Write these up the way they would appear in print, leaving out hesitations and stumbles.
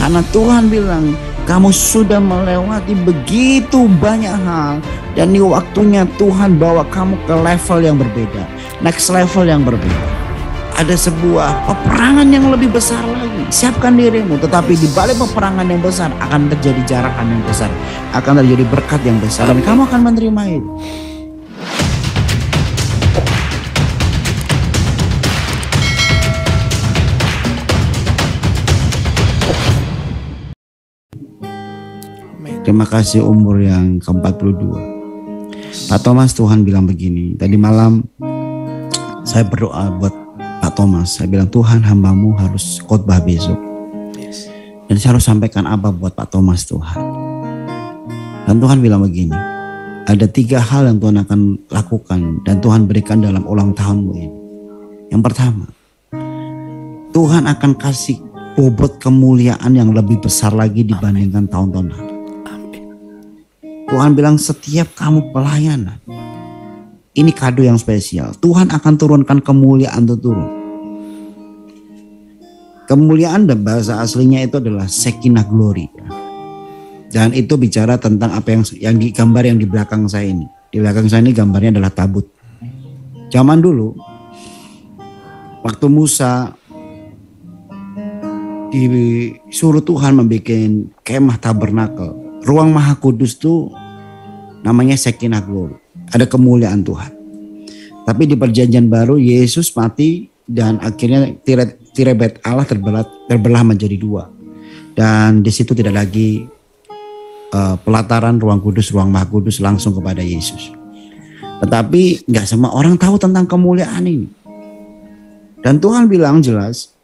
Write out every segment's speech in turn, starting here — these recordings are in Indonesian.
Karena Tuhan bilang, kamu sudah melewati begitu banyak hal. Dan ini waktunya Tuhan bawa kamu ke level yang berbeda. Next level yang berbeda. Ada sebuah peperangan yang lebih besar lagi. Siapkan dirimu. Tetapi di balik peperangan yang besar akan terjadi jarahan yang besar. Akan terjadi berkat yang besar. Dan kamu akan menerima itu. Terima kasih umur yang ke-42. Pak Thomas, Tuhan bilang begini. Tadi malam saya berdoa buat Pak Thomas. Saya bilang, Tuhan, hambamu harus khotbah besok. Dan saya harus sampaikan apa buat Pak Thomas, Tuhan. Dan Tuhan bilang begini. Ada 3 hal yang Tuhan akan lakukan dan Tuhan berikan dalam ulang tahunmu ini. Yang pertama, Tuhan akan kasih bobot kemuliaan yang lebih besar lagi dibandingkan tahun-tahun lalu. Tuhan bilang setiap kamu pelayanan, ini kado yang spesial. Tuhan akan turunkan kemuliaan itu turun. Kemuliaan dan bahasa aslinya itu adalah Shekinah Glory. Dan itu bicara tentang apa yang di gambar yang di belakang saya ini. Di belakang saya ini gambarnya adalah tabut. Zaman dulu, waktu Musa disuruh Tuhan membuat kemah tabernakel. Ruang Maha Kudus itu namanya Shekinah Glory. Ada kemuliaan Tuhan. Tapi di perjanjian baru Yesus mati dan akhirnya tirai bait Allah terbelah menjadi 2. Dan di situ tidak lagi pelataran ruang kudus, ruang Maha Kudus langsung kepada Yesus. Tetapi nggak semua orang tahu tentang kemuliaan ini. Dan Tuhan bilang jelas,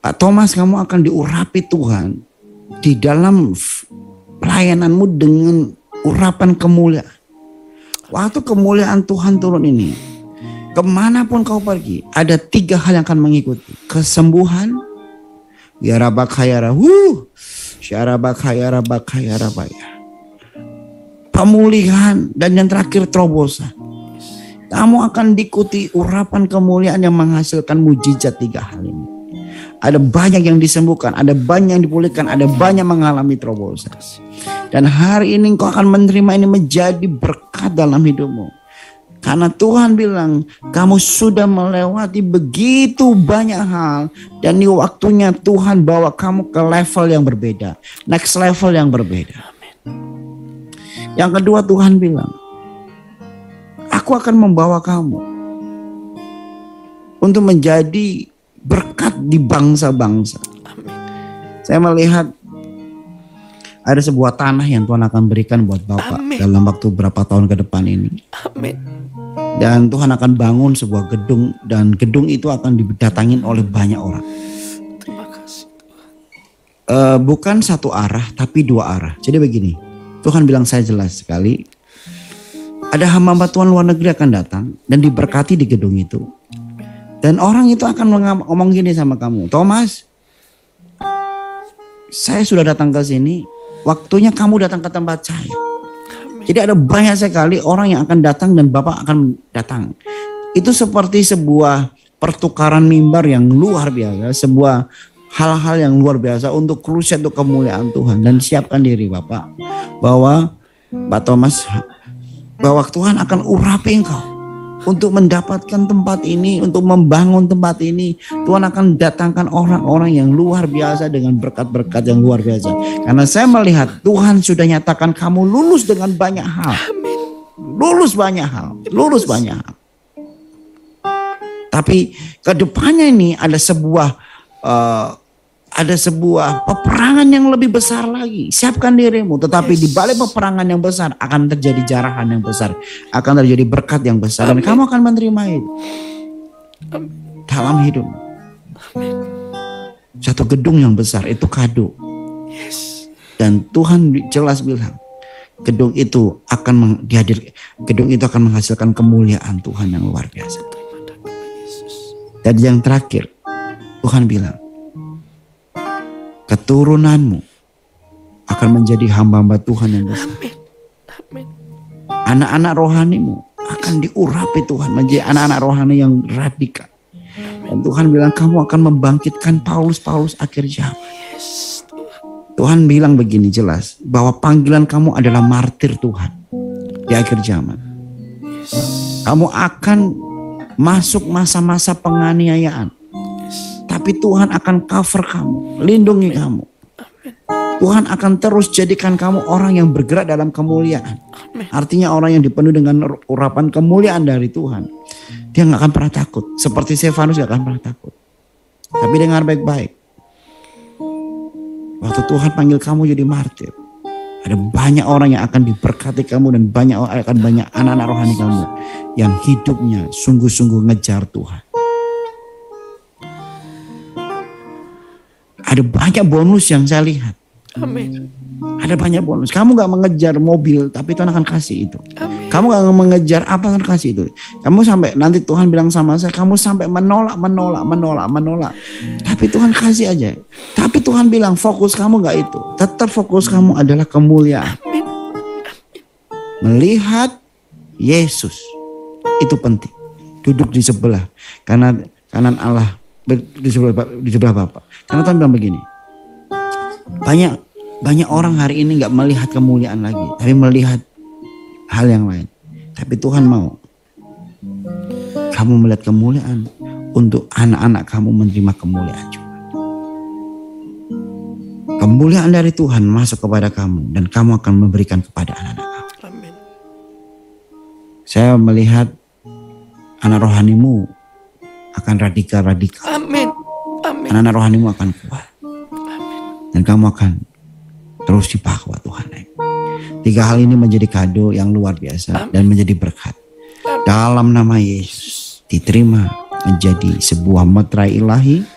Pak Thomas, kamu akan diurapi Tuhan di dalam pelayananmu dengan urapan kemuliaan. Waktu kemuliaan Tuhan turun ini, kemanapun kau pergi, ada 3 hal yang akan mengikuti. Kesembuhan, pemulihan, dan yang terakhir terobosan. Kamu akan diikuti urapan kemuliaan yang menghasilkan mujizat 3 hal ini. Ada banyak yang disembuhkan, ada banyak yang dipulihkan, ada banyak mengalami terobosan. Dan hari ini kau akan menerima ini menjadi berkat dalam hidupmu. Karena Tuhan bilang, kamu sudah melewati begitu banyak hal. Dan ini waktunya Tuhan bawa kamu ke level yang berbeda. Next level yang berbeda. Yang kedua, Tuhan bilang, aku akan membawa kamu untuk menjadi berkat di bangsa-bangsa. Saya melihat ada sebuah tanah yang Tuhan akan berikan buat Bapak dalam waktu berapa tahun ke depan ini. Dan Tuhan akan bangun sebuah gedung dan gedung itu akan didatangin oleh banyak orang. Terima kasih. Bukan 1 arah tapi 2 arah. Jadi begini, Tuhan bilang saya jelas sekali. Ada hamba Tuhan luar negeri akan datang dan diberkati di gedung itu. Dan orang itu akan ngomong gini sama kamu, Thomas, saya sudah datang ke sini, waktunya kamu datang ke tempat saya. Jadi ada banyak sekali orang yang akan datang dan Bapak akan datang. Itu seperti sebuah pertukaran mimbar yang luar biasa, sebuah hal-hal yang luar biasa untuk krusiat untuk kemuliaan Tuhan. Dan siapkan diri Bapak, bahwa Pak Thomas, bahwa Tuhan akan urapi engkau. Untuk mendapatkan tempat ini, untuk membangun tempat ini, Tuhan akan datangkan orang-orang yang luar biasa dengan berkat-berkat yang luar biasa. Karena saya melihat Tuhan sudah nyatakan kamu lulus dengan banyak hal. Lulus banyak hal. Tapi kedepannya ini ada sebuah peperangan yang lebih besar lagi. Siapkan dirimu. Tetapi di balik peperangan yang besar akan terjadi jarahan yang besar. Akan terjadi berkat yang besar. Dan kamu akan menerima itu. Dalam hidup. Satu gedung yang besar itu kado. Dan Tuhan jelas bilang, gedung itu akan menghasilkan kemuliaan Tuhan yang luar biasa. Dan yang terakhir, Tuhan bilang, keturunanmu akan menjadi hamba-hamba Tuhan yang besar. Anak-anak rohanimu akan diurapi Tuhan menjadi anak-anak rohani yang radikal. Dan Tuhan bilang kamu akan membangkitkan Paulus akhir zaman. Tuhan bilang begini jelas, bahwa panggilan kamu adalah martir Tuhan di akhir zaman. Kamu akan masuk masa-masa penganiayaan, tapi Tuhan akan cover kamu, lindungi kamu. Tuhan akan terus jadikan kamu orang yang bergerak dalam kemuliaan. Artinya orang yang dipenuhi dengan urapan kemuliaan dari Tuhan. Dia gak akan pernah takut. Seperti Stefanus gak akan pernah takut. Tapi dengar baik-baik. Waktu Tuhan panggil kamu jadi martir, ada banyak orang yang akan diberkati kamu, dan banyak anak-anak rohani kamu yang hidupnya sungguh-sungguh ngejar Tuhan. Ada banyak bonus yang saya lihat. Amin. Ada banyak bonus. Kamu gak mengejar mobil, tapi Tuhan akan kasih itu. Amin. Kamu gak mengejar apa, Tuhan kasih itu. Kamu sampai nanti Tuhan bilang sama saya, kamu sampai menolak. Tapi Tuhan kasih aja. Tapi Tuhan bilang fokus kamu gak itu. Tetap fokus kamu adalah kemuliaan. Amin. Melihat Yesus itu penting. Duduk di sebelah kanan Allah, di sebelah Bapa. Karena Tuhan bilang begini. Banyak orang hari ini gak melihat kemuliaan lagi, tapi melihat hal yang lain. Tapi Tuhan mau kamu melihat kemuliaan untuk anak-anak kamu menerima kemuliaan juga. Kemuliaan dari Tuhan masuk kepada kamu, dan kamu akan memberikan kepada anak-anak kamu. Amin. Saya melihat anak rohanimu akan radikal. Amin. Amin. Anak-anak rohanimu akan kuat. Dan kamu akan terus dipakai Tuhan. 3 hal ini menjadi kado yang luar biasa dan menjadi berkat. Dalam nama Yesus, diterima menjadi sebuah meterai ilahi,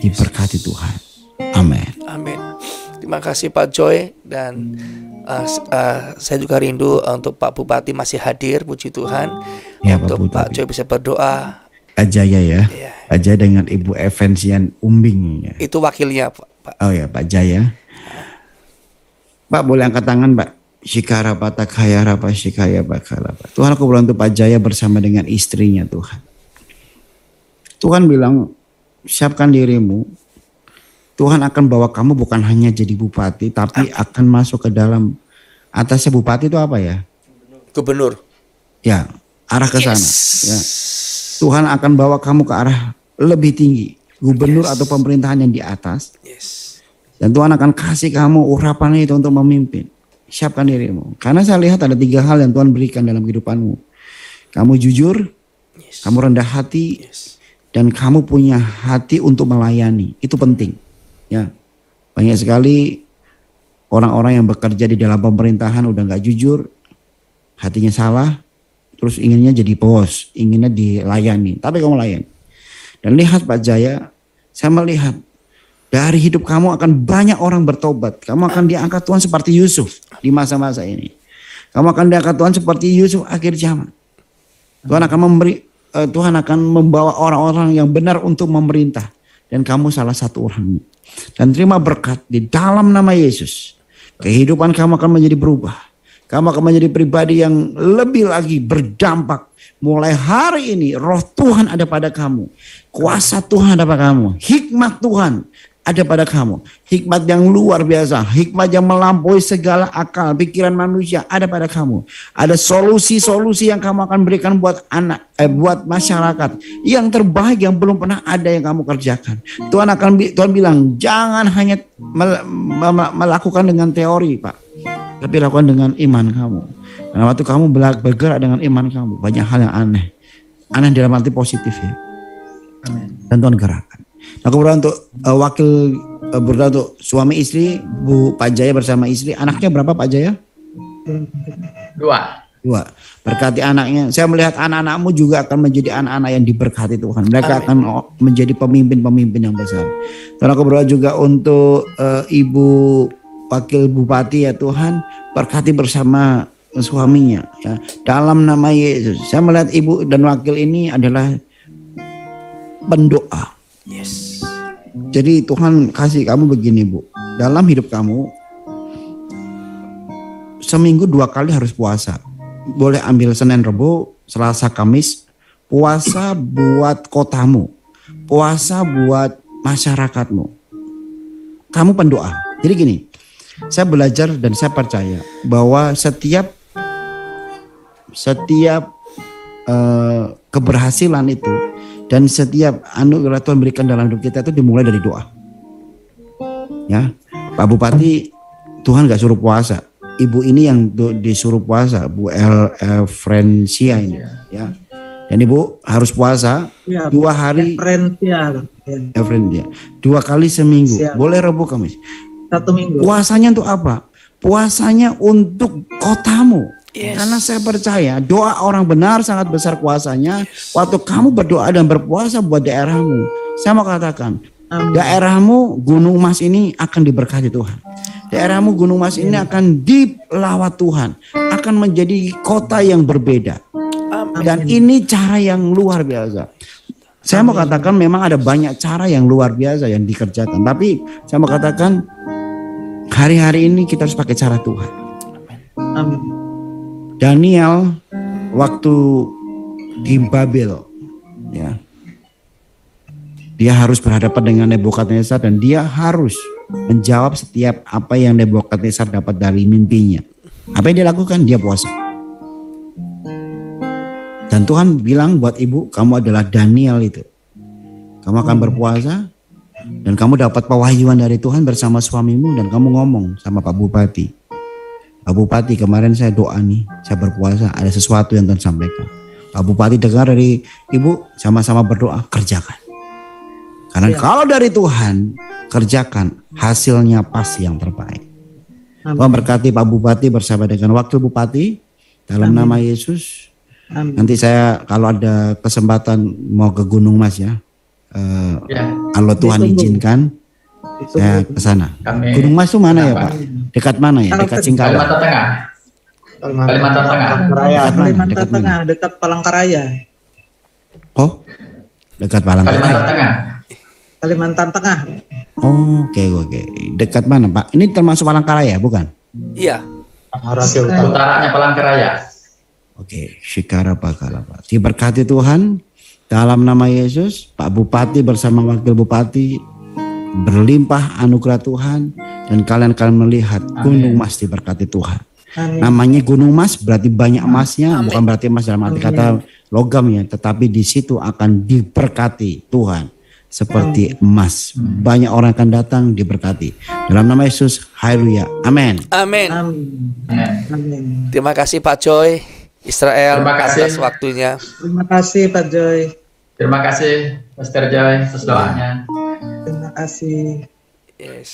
diberkati Tuhan. Amin. Amin. Terima kasih Pak Joy, dan saya juga rindu untuk Pak Bupati masih hadir, puji Tuhan. Ya, untuk Pak Joy bisa berdoa. Pak Jaya ya. Ya. Pak Jaya dengan Ibu Evansian Umbing. Ya. Itu wakilnya Pak. Oh ya, Pak Jaya. Pak boleh angkat tangan Pak. Shikara Pata Kaya Rapa Shikaya Bakala. Tuhan, aku berdoa untuk Pak Jaya bersama dengan istrinya Tuhan. Tuhan bilang, siapkan dirimu. Tuhan akan bawa kamu bukan hanya jadi bupati, tapi akan masuk ke dalam, atasnya bupati itu apa ya? Gubernur. Ya, arah ke sana. Ya. Tuhan akan bawa kamu ke arah lebih tinggi. Gubernur atau pemerintahan yang di atas. Dan Tuhan akan kasih kamu urapan itu untuk memimpin. Siapkan dirimu. Karena saya lihat ada 3 hal yang Tuhan berikan dalam kehidupanmu. Kamu jujur, kamu rendah hati, dan kamu punya hati untuk melayani. Itu penting. Ya, banyak sekali orang-orang yang bekerja di dalam pemerintahan udah nggak jujur, hatinya salah, terus inginnya jadi bos, inginnya dilayani. Tapi kamu layani. Dan lihat Pak Jaya, saya melihat dari hidup kamu akan banyak orang bertobat. Kamu akan diangkat Tuhan seperti Yusuf di masa-masa ini. Kamu akan diangkat Tuhan seperti Yusuf akhir zaman. Tuhan akan membawa orang-orang yang benar untuk memerintah. Dan kamu salah satu orangnya. Dan terima berkat di dalam nama Yesus. Kehidupan kamu akan menjadi berubah. Kamu akan menjadi pribadi yang lebih lagi berdampak. Mulai hari ini roh Tuhan ada pada kamu. Kuasa Tuhan ada pada kamu. Hikmat Tuhan ada pada kamu. Hikmat yang luar biasa. Hikmat yang melampaui segala akal, pikiran manusia ada pada kamu. Ada solusi-solusi yang kamu akan berikan buat buat masyarakat. Yang terbaik yang belum pernah ada yang kamu kerjakan. Tuhan bilang jangan hanya melakukan dengan teori Pak. Tapi lakukan dengan iman kamu. Karena waktu kamu bergerak dengan iman kamu, banyak hal yang aneh. Aneh dalam arti positif ya. Amin. Dan Tuhan gerakkan. Aku berdoa untuk berdoa untuk suami istri, Bu Pak Jaya bersama istri. Anaknya berapa Pak Jaya? 2. Berkati anaknya. Saya melihat anak-anakmu juga akan menjadi anak-anak yang diberkati Tuhan. Mereka akan menjadi pemimpin-pemimpin yang besar. Dan aku berdoa juga untuk Ibu Wakil Bupati ya Tuhan, berkati bersama suaminya ya. Dalam nama Yesus. Saya melihat ibu dan wakil ini adalah pendoa. Yes. Jadi Tuhan kasih kamu begini Bu. Dalam hidup kamu seminggu 2 kali harus puasa. Boleh ambil Senin, Rebo, Selasa, Kamis. Puasa buat kotamu. Puasa buat masyarakatmu. Kamu pendoa. Jadi gini, saya belajar dan saya percaya bahwa setiap keberhasilan itu dan setiap anugerah Tuhan berikan dalam hidup kita itu dimulai dari doa. Ya, Pak Bupati, Tuhan gak suruh puasa. Ibu ini yang disuruh puasa, Bu Francia ini, ya. Dan Ibu harus puasa ya, 2 hari. Francia. 2 kali seminggu. Siap. Boleh Rabu Kamis. 1 minggu. Puasanya untuk apa? Puasanya untuk kotamu. Yes. Karena saya percaya doa orang benar sangat besar kuasanya. Waktu kamu berdoa dan berpuasa buat daerahmu, saya mau katakan, daerahmu Gunung Mas ini akan diberkati Tuhan. Daerahmu Gunung Mas ini akan dilawat Tuhan, akan menjadi kota yang berbeda. Dan ini cara yang luar biasa. Saya mau katakan memang ada banyak cara yang luar biasa yang dikerjakan, tapi saya mau katakan hari-hari ini kita harus pakai cara Tuhan. Amin. Daniel waktu di Babel, ya, dia harus berhadapan dengan Nebukadnezar dan dia harus menjawab setiap apa yang Nebukadnezar dapat dari mimpinya. Apa yang dia lakukan? Dia puasa. Dan Tuhan bilang buat ibu, kamu adalah Daniel itu. Kamu akan berpuasa dan kamu dapat pewahyuan dari Tuhan bersama suamimu dan kamu ngomong sama Pak Bupati. Pak Bupati, kemarin saya doa nih, saya berpuasa, ada sesuatu yang Tuhan sampaikan. Pak Bupati dengar dari ibu, sama-sama berdoa, kerjakan. Karena kalau dari Tuhan, kerjakan, hasilnya pasti yang terbaik. Tuhan berkati Pak Bupati bersama dengan Wakil Bupati, dalam nama Yesus. Nanti saya kalau ada kesempatan mau ke Gunung Mas ya, kalau Tuhan izinkan, saya ke sana. Gunung Mas itu mana ya Pak? Dekat mana ya? Dekat Singkawang. Kalimantan Tengah. Kalimantan Tengah. Kalimantan Tengah, dekat Palangkaraya. Oh, dekat Palangkaraya. Kalimantan Tengah. Kalimantan Tengah. Oh, oke. Dekat mana Pak? Ini termasuk Palangkaraya bukan? Iya. Utaranya Palangkaraya. Oke, Shikara Pakalapa. Diberkati Tuhan dalam nama Yesus. Pak Bupati bersama Wakil Bupati berlimpah anugerah Tuhan dan kalian akan melihat Gunung Mas diberkati Tuhan. Amin. Namanya Gunung Mas berarti banyak emasnya, bukan berarti emas dalam arti kata logam ya, tetapi di situ akan diberkati Tuhan seperti emas. Banyak orang akan datang diberkati. Dalam nama Yesus, haleluya. Amin. Amin. Terima kasih Pak Joy Israel atas waktunya. Terima kasih Pak Joy. Terima kasih Pastor Joy atas doanya. Terima kasih. Yes.